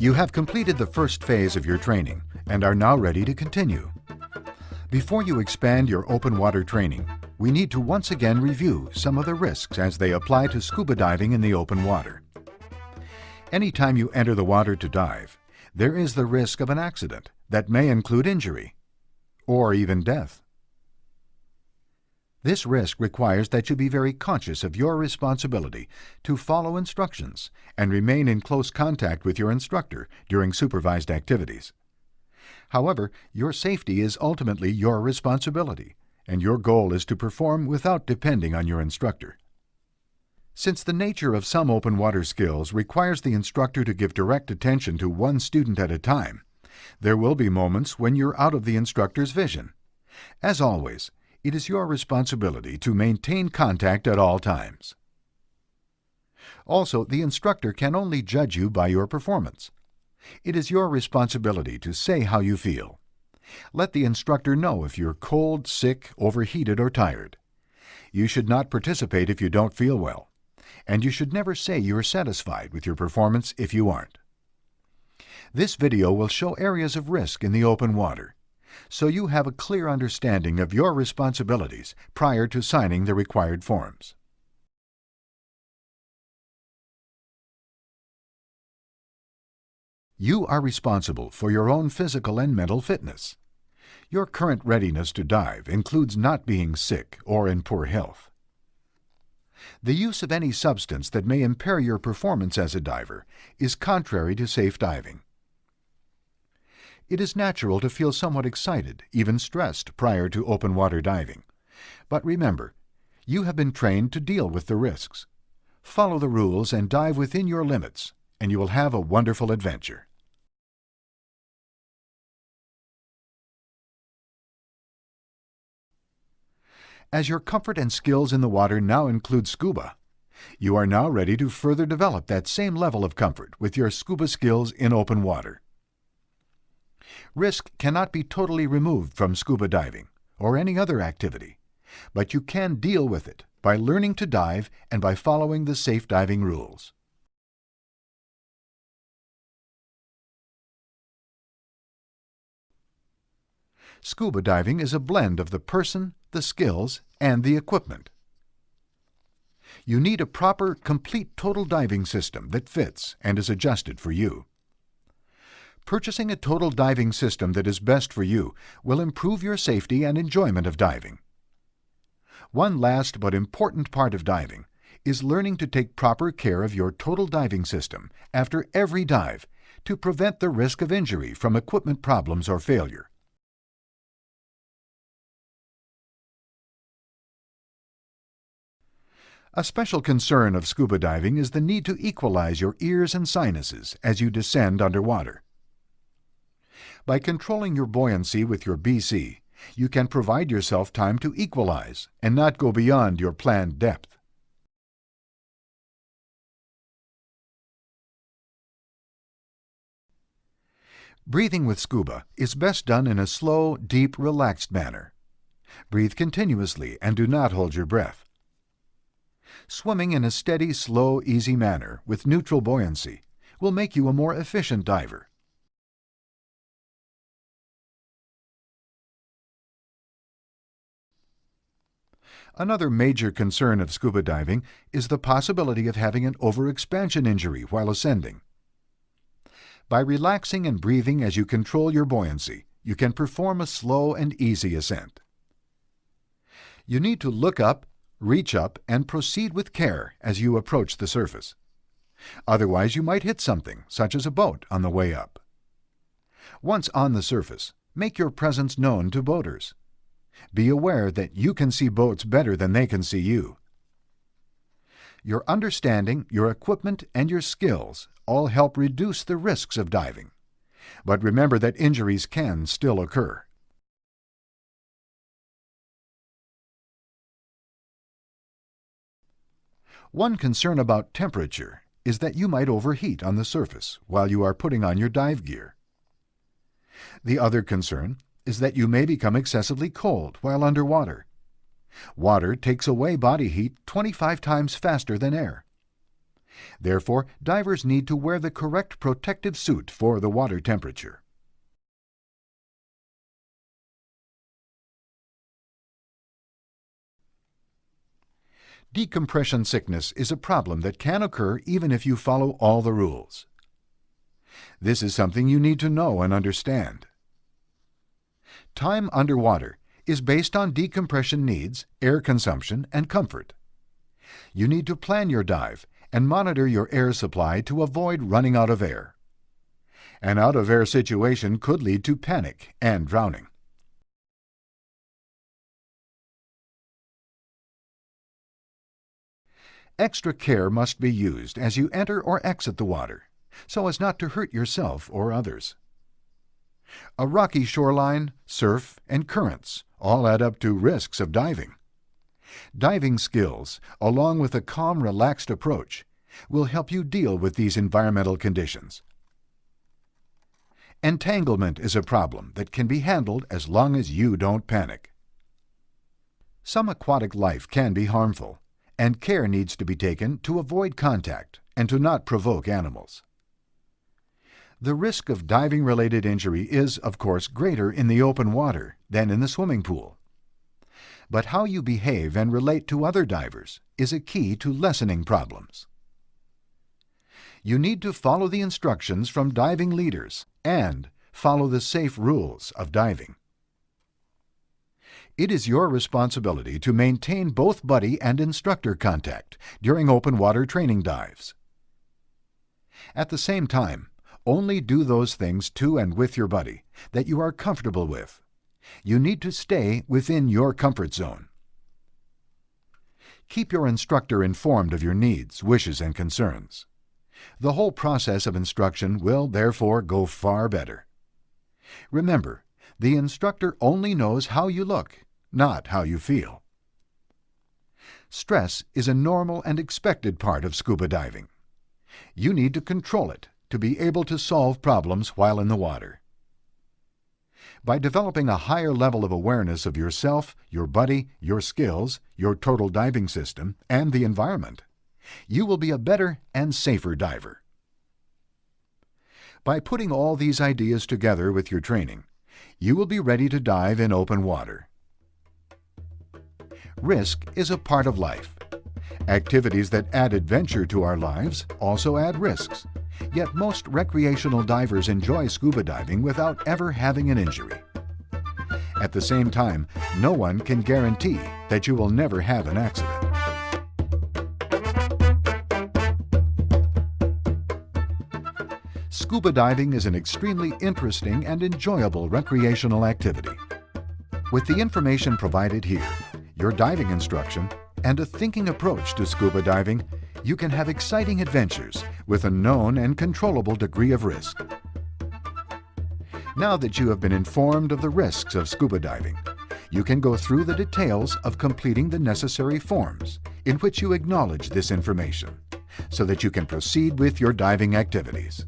You have completed the first phase of your training and are now ready to continue. Before you expand your open water training, we need to once again review some of the risks as they apply to scuba diving in the open water. Anytime you enter the water to dive, there is the risk of an accident that may include injury or even death. This risk requires that you be very conscious of your responsibility to follow instructions and remain in close contact with your instructor during supervised activities. However, your safety is ultimately your responsibility, and your goal is to perform without depending on your instructor. Since the nature of some open water skills requires the instructor to give direct attention to one student at a time, there will be moments when you're out of the instructor's vision. As always, it is your responsibility to maintain contact at all times. Also, the instructor can only judge you by your performance. It is your responsibility to say how you feel. Let the instructor know if you're cold, sick, overheated, or tired. You should not participate if you don't feel well, and you should never say you're satisfied with your performance if you aren't. This video will show areas of risk in the open water, so you have a clear understanding of your responsibilities prior to signing the required forms. You are responsible for your own physical and mental fitness. Your current readiness to dive includes not being sick or in poor health. The use of any substance that may impair your performance as a diver is contrary to safe diving. It is natural to feel somewhat excited, even stressed, prior to open water diving. But remember, you have been trained to deal with the risks. Follow the rules and dive within your limits, and you will have a wonderful adventure. As your comfort and skills in the water now include scuba, you are now ready to further develop that same level of comfort with your scuba skills in open water. Risk cannot be totally removed from scuba diving or any other activity, but you can deal with it by learning to dive and by following the safe diving rules. Scuba diving is a blend of the person, the skills, and the equipment. You need a proper, complete total diving system that fits and is adjusted for you. Purchasing a total diving system that is best for you will improve your safety and enjoyment of diving. One last but important part of diving is learning to take proper care of your total diving system after every dive to prevent the risk of injury from equipment problems or failure. A special concern of scuba diving is the need to equalize your ears and sinuses as you descend underwater. By controlling your buoyancy with your BC, you can provide yourself time to equalize and not go beyond your planned depth. Breathing with scuba is best done in a slow, deep, relaxed manner. Breathe continuously and do not hold your breath. Swimming in a steady, slow, easy manner with neutral buoyancy will make you a more efficient diver. Another major concern of scuba diving is the possibility of having an overexpansion injury while ascending. By relaxing and breathing as you control your buoyancy, you can perform a slow and easy ascent. You need to look up, reach up, and proceed with care as you approach the surface. Otherwise, you might hit something, such as a boat, on the way up. Once on the surface, make your presence known to boaters. Be aware that you can see boats better than they can see you. Your understanding, your equipment, and your skills all help reduce the risks of diving. But remember that injuries can still occur. One concern about temperature is that you might overheat on the surface while you are putting on your dive gear. The other concern is that you may become excessively cold while underwater. Water takes away body heat 25 times faster than air. Therefore, divers need to wear the correct protective suit for the water temperature. Decompression sickness is a problem that can occur even if you follow all the rules. This is something you need to know and understand. Time underwater is based on decompression needs, air consumption, and comfort. You need to plan your dive and monitor your air supply to avoid running out of air. An out-of-air situation could lead to panic and drowning. Extra care must be used as you enter or exit the water, so as not to hurt yourself or others. A rocky shoreline, surf, and currents all add up to risks of diving. Diving skills, along with a calm, relaxed approach, will help you deal with these environmental conditions. Entanglement is a problem that can be handled as long as you don't panic. Some aquatic life can be harmful, and care needs to be taken to avoid contact and to not provoke animals. The risk of diving-related injury is, of course, greater in the open water than in the swimming pool. But how you behave and relate to other divers is a key to lessening problems. You need to follow the instructions from diving leaders and follow the safe rules of diving. It is your responsibility to maintain both buddy and instructor contact during open water training dives. At the same time, only do those things to and with your buddy that you are comfortable with. You need to stay within your comfort zone. Keep your instructor informed of your needs, wishes, and concerns. The whole process of instruction will, therefore, go far better. Remember, the instructor only knows how you look, not how you feel. Stress is a normal and expected part of scuba diving. You need to control it to be able to solve problems while in the water. By developing a higher level of awareness of yourself, your buddy, your skills, your total diving system, and the environment, you will be a better and safer diver. By putting all these ideas together with your training, you will be ready to dive in open water. Risk is a part of life. Activities that add adventure to our lives also add risks. Yet most recreational divers enjoy scuba diving without ever having an injury. At the same time, no one can guarantee that you will never have an accident. Scuba diving is an extremely interesting and enjoyable recreational activity. With the information provided here, your diving instruction, and a thinking approach to scuba diving, you can have exciting adventures with a known and controllable degree of risk. Now that you have been informed of the risks of scuba diving, you can go through the details of completing the necessary forms in which you acknowledge this information, so that you can proceed with your diving activities.